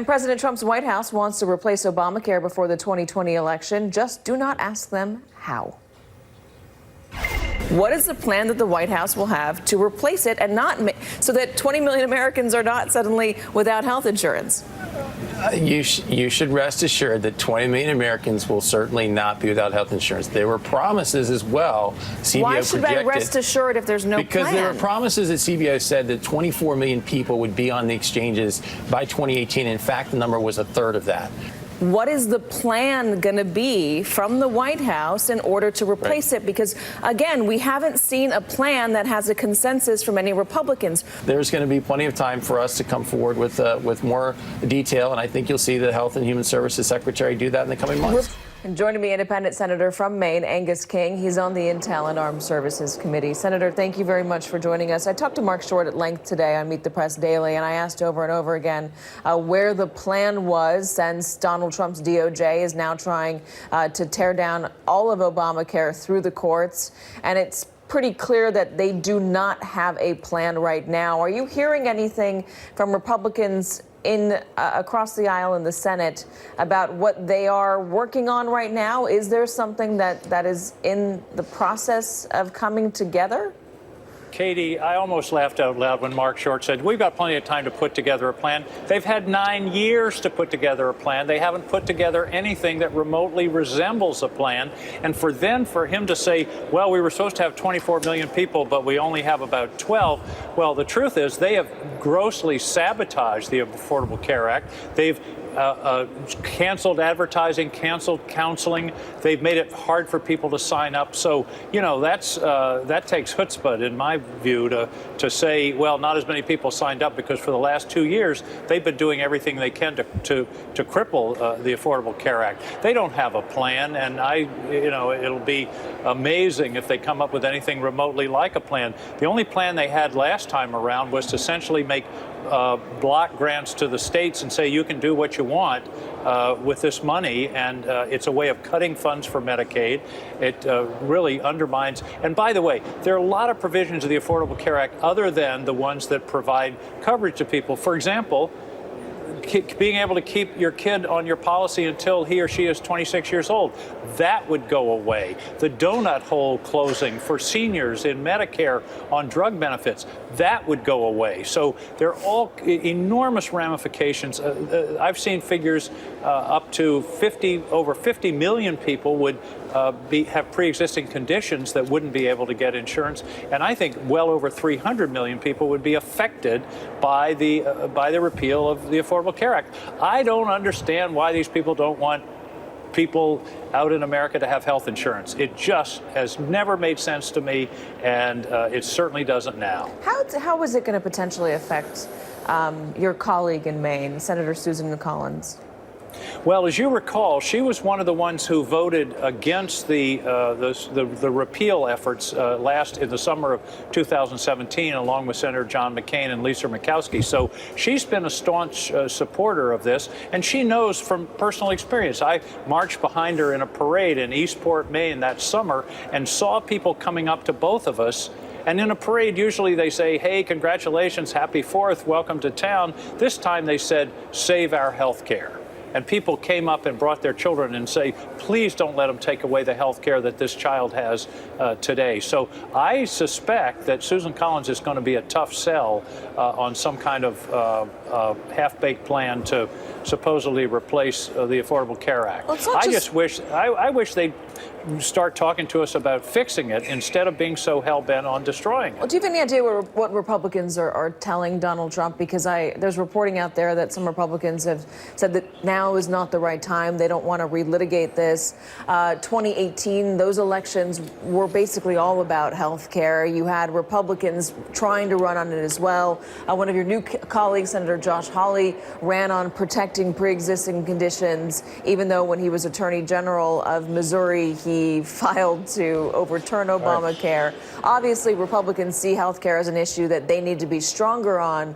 President Trump's White House wants to replace Obamacare before the 2020 election. Just do not ask them how. What is the plan that the White House will have to replace it and not so that 20 million Americans are not suddenly without health insurance? You should rest assured that 20 million Americans will certainly not be without health insurance. There were promises as well. CBO Why should I rest assured if there's no plan? Because there were promises that CBO said that 24 million people would be on the exchanges by 2018. In fact, the number was a third of that. What is the plan going to be from the White House in order to replace it? Because, again, we haven't seen a plan that has a consensus from any Republicans. There's going to be plenty of time for us to come forward with more detail, and I think you'll see the Health and Human Services Secretary do that in the coming months. And joining me, independent senator from Maine, Angus King. He's on the Intel and Armed Services Committee. Senator, thank you very much for joining us. I talked to Mark Short at length today on Meet the Press Daily, and I asked over and over again where the plan was since Donald Trump's DOJ is now trying to tear down all of Obamacare through the courts. And it's pretty clear that they do not have a plan right now. Are you hearing anything from Republicans across the aisle in the Senate about what they are working on right now? Is there something that is in the process of coming together? Katy, I almost laughed out loud when Mark Short said, we've got plenty of time to put together a plan. They've had 9 years to put together a plan. They haven't put together anything that remotely resembles a plan. And for him to say, well, we were supposed to have 24 million people, but we only have about 12. Well, the truth is they have grossly sabotaged the Affordable Care Act. They've canceled advertising, canceled counseling. They've made it hard for people to sign up. So, you know, that takes chutzpah, in my view, to say, well, not as many people signed up, because for the last 2 years, they've been doing everything they can to cripple the Affordable Care Act. They don't have a plan, and it'll be amazing if they come up with anything remotely like a plan. The only plan they had last time around was to essentially make block grants to the states and say you can do what you want with this money, and it's a way of cutting funds for Medicaid. It really undermines. And by the way, there are a lot of provisions of the Affordable Care Act other than the ones that provide coverage to people. For example, being able to keep your kid on your policy until he or she is 26 years old, that would go away. The donut hole closing for seniors in Medicare on drug benefits, that would go away. So there are all enormous ramifications. I've seen figures up to over 50 million people would have pre-existing conditions that wouldn't be able to get insurance, and I think well over 300 million people would be affected by the repeal of the Affordable Care Act. I don't understand why these people don't want people out in America to have health insurance. It just has never made sense to me, and it certainly doesn't now. How is it going to potentially affect your colleague in Maine, Senator Susan Collins? Well, as you recall, she was one of the ones who voted against the repeal efforts last in the summer of 2017, along with Senator John McCain and Lisa Murkowski. So she's been a staunch supporter of this, and she knows from personal experience. I marched behind her in a parade in Eastport, Maine that summer, and saw people coming up to both of us. And in a parade, usually they say, hey, congratulations, happy 4th, welcome to town. This time they said, save our health care. And people came up and brought their children and say, please don't let them take away the health care that this child has today. So I suspect that Susan Collins is going to be a tough sell on some kind of half-baked plan to supposedly replace the Affordable Care Act. Well, I wish they'd start talking to us about fixing it instead of being so hell-bent on destroying it. Well, do you have any idea what Republicans are telling Donald Trump? Because there's reporting out there that some Republicans have said that now is not the right time. They don't want to relitigate this. 2018, those elections were basically all about health care. You had Republicans trying to run on it as well. One of your new colleagues, Senator Josh Hawley, ran on protecting pre-existing conditions, even though when he was Attorney General of Missouri, he filed to overturn Obamacare. Right. Obviously, Republicans see health care as an issue that they need to be stronger on.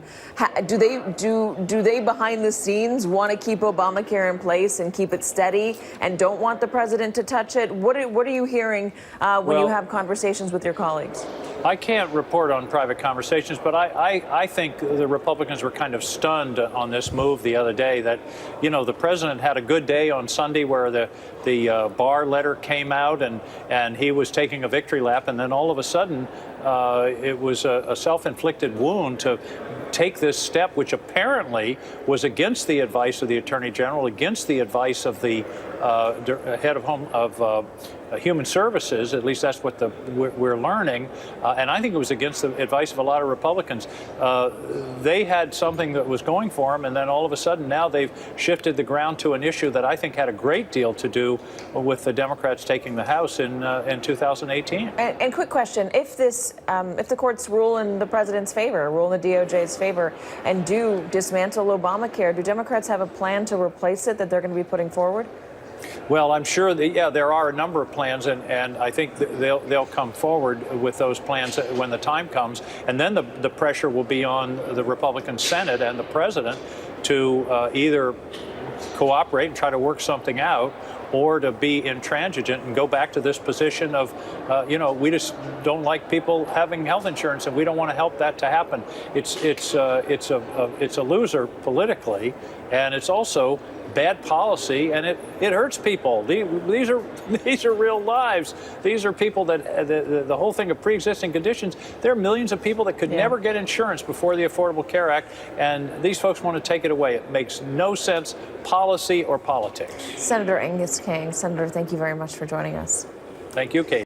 Do they behind the scenes want to keep Obamacare Obamacare in place and keep it steady and don't want the president to touch it? What are you hearing when you have conversations with your colleagues? I can't report on private conversations, but I think the Republicans were kind of stunned on this move the other day that, you know, the president had a good day on Sunday where the Barr letter came out and he was taking a victory lap, and then all of a sudden it was a self-inflicted wound to take this step, which apparently was against the advice of the Attorney General, against the advice of the head of Human Services. At least that's what we're learning. And I think it was against the advice of a lot of Republicans. They had something that was going for them, and then all of a sudden now they've shifted the ground to an issue that I think had a great deal to do with the Democrats taking the House in 2018. And quick question: if the courts rule in the president's favor, rule in the DOJ's favor, and do dismantle Obamacare, do Democrats have a plan to replace it that they're going to be putting forward? Well, I'm sure that, yeah, there are a number of plans, and I think they'll come forward with those plans when the time comes. And then the pressure will be on the Republican Senate and the president to either cooperate and try to work something out, or to be intransigent and go back to this position of, you know, we just don't like people having health insurance, and we don't want to help that to happen. It's a loser politically, and it's also bad policy, and it hurts people. These are real lives. These are people that the whole thing of pre-existing conditions. There are millions of people that could never get insurance before the Affordable Care Act, and these folks want to take it away. It makes no sense, policy or politics. Senator Angus King. Senator, thank you very much for joining us. Thank you, Katy.